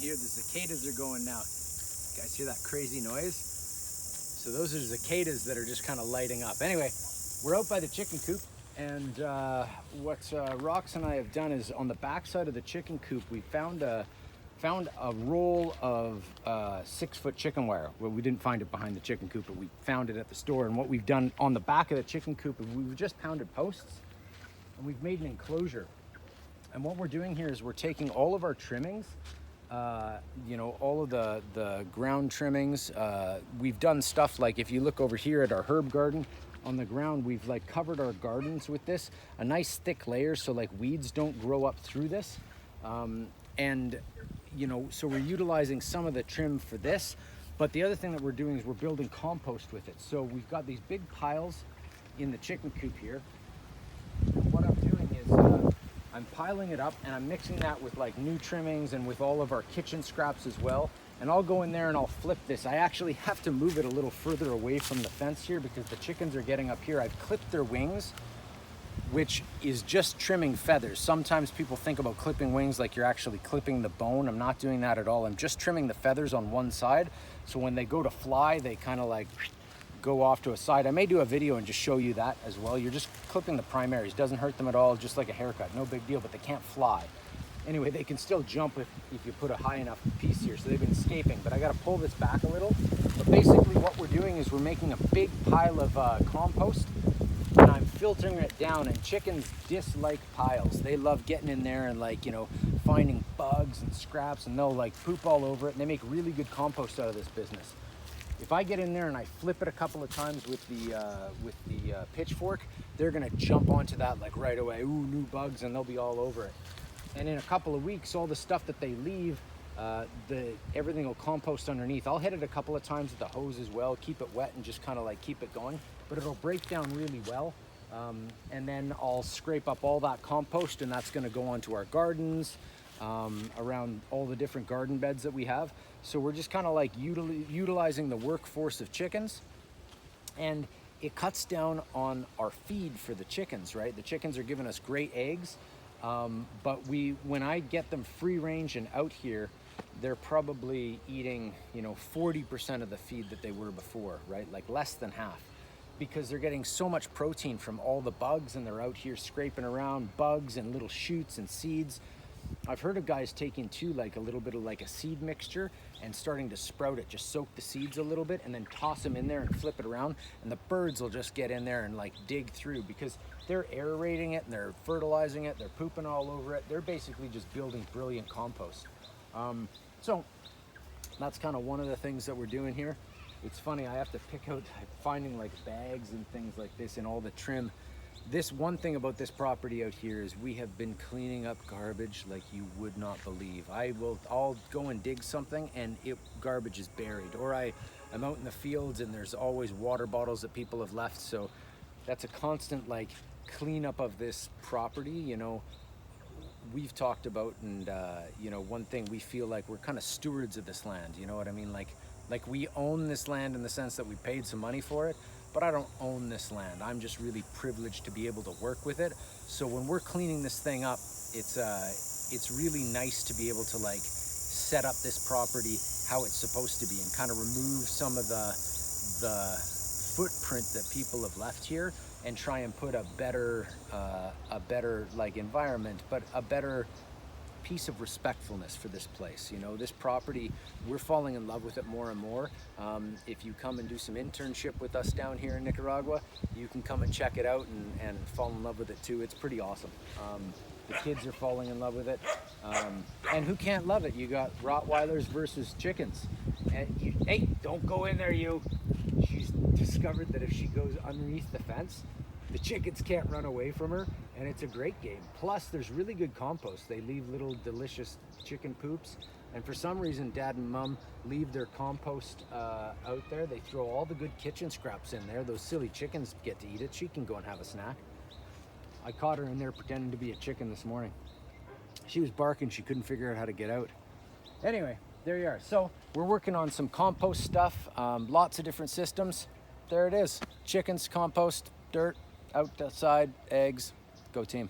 here. The cicadas are going now. You guys hear that crazy noise? So those are cicadas that are just kind of lighting up. Anyway, we're out by the chicken coop, and what Rox and I have done is on the back side of the chicken coop, we found a roll of 6-foot chicken wire. Well, we didn't find it behind the chicken coop, but we found it at the store. And what we've done on the back of the chicken coop is we've just pounded posts, and we've made an enclosure. And what we're doing here is we're taking all of our trimmings, all of the ground trimmings. We've done stuff like, if you look over here at our herb garden on the ground, we've like covered our gardens with this, a nice thick layer so like weeds don't grow up through this. So we're utilizing some of the trim for this. But the other thing that we're doing is we're building compost with it. So we've got these big piles in the chicken coop here. And what I'm doing is I'm piling it up and I'm mixing that with like new trimmings and with all of our kitchen scraps as well. And I'll go in there and I'll flip this. I actually have to move it a little further away from the fence here because the chickens are getting up here. I've clipped their wings, which is just trimming feathers. Sometimes people think about clipping wings like you're actually clipping the bone. I'm not doing that at all. I'm just trimming the feathers on one side. So when they go to fly, they kind of like go off to a side. I may do a video and just show you that as well. You're just clipping the primaries. Doesn't hurt them at all, just like a haircut. No big deal, but they can't fly. Anyway, they can still jump if you put a high enough piece here. So they've been escaping, but I got to pull this back a little. But basically what we're doing is we're making a big pile of compost, and I'm filtering it down. And chickens dislike piles. They love getting in there and finding bugs and scraps, and they'll like poop all over it, and they make really good compost out of this business. If I get in there and I flip it a couple of times with the pitchfork, they're gonna jump onto that like right away. Ooh, new bugs, and they'll be all over it. And in a couple of weeks, all the stuff that they leave, everything will compost underneath. I'll hit it a couple of times with the hose as well, keep it wet and just kind of like keep it going, but it'll break down really well. And then I'll scrape up all that compost, and that's gonna go onto our gardens, around all the different garden beds that we have. So we're just kind of like utilizing the workforce of chickens, and it cuts down on our feed for the chickens, right? The chickens are giving us great eggs, but when I get them free range and out here, they're probably eating 40% of the feed that they were before, right? Like less than half, because they're getting so much protein from all the bugs, and they're out here scraping around bugs and little shoots and seeds. I've heard of guys taking too like a little bit of like a seed mixture and starting to sprout it, just soak the seeds a little bit and then toss them in there and flip it around, and the birds will just get in there and like dig through, because they're aerating it and they're fertilizing it, they're pooping all over it. They're basically just building brilliant compost. So that's kind of one of the things that we're doing here. It's funny, I have to pick out, finding like bags and things like this in all the trim. This one thing about this property out here is we have been cleaning up garbage like you would not believe. I'll go and dig something and garbage is buried, or I'm out in the fields and there's always water bottles that people have left. So that's a constant like cleanup of this property. We've talked about, and one thing, we feel like we're kind of stewards of this land. You know what I mean? Like we own this land in the sense that we paid some money for it, but I don't own this land. I'm just really privileged to be able to work with it. So when we're cleaning this thing up, it's really nice to be able to like set up this property how it's supposed to be, and kind of remove some of the footprint that people have left here, and try and put a better like environment, but a better piece of respectfulness for this place. This property, we're falling in love with it more and more. If you come and do some internship with us down here in Nicaragua, you can come and check it out and fall in love with it too. It's pretty awesome. The kids are falling in love with it. And who can't love it? You got Rottweilers versus chickens. And hey, don't go in there, you. She's discovered that if she goes underneath the fence, the chickens can't run away from her, and it's a great game. Plus, there's really good compost. They leave little delicious chicken poops, and for some reason, Dad and Mom leave their compost out there. They throw all the good kitchen scraps in there. Those silly chickens get to eat it. She can go and have a snack. I caught her in there pretending to be a chicken this morning. She was barking. She couldn't figure out how to get out. Anyway, there you are. So we're working on some compost stuff, lots of different systems. There it is. Chickens, compost, dirt, outside, eggs. Go team.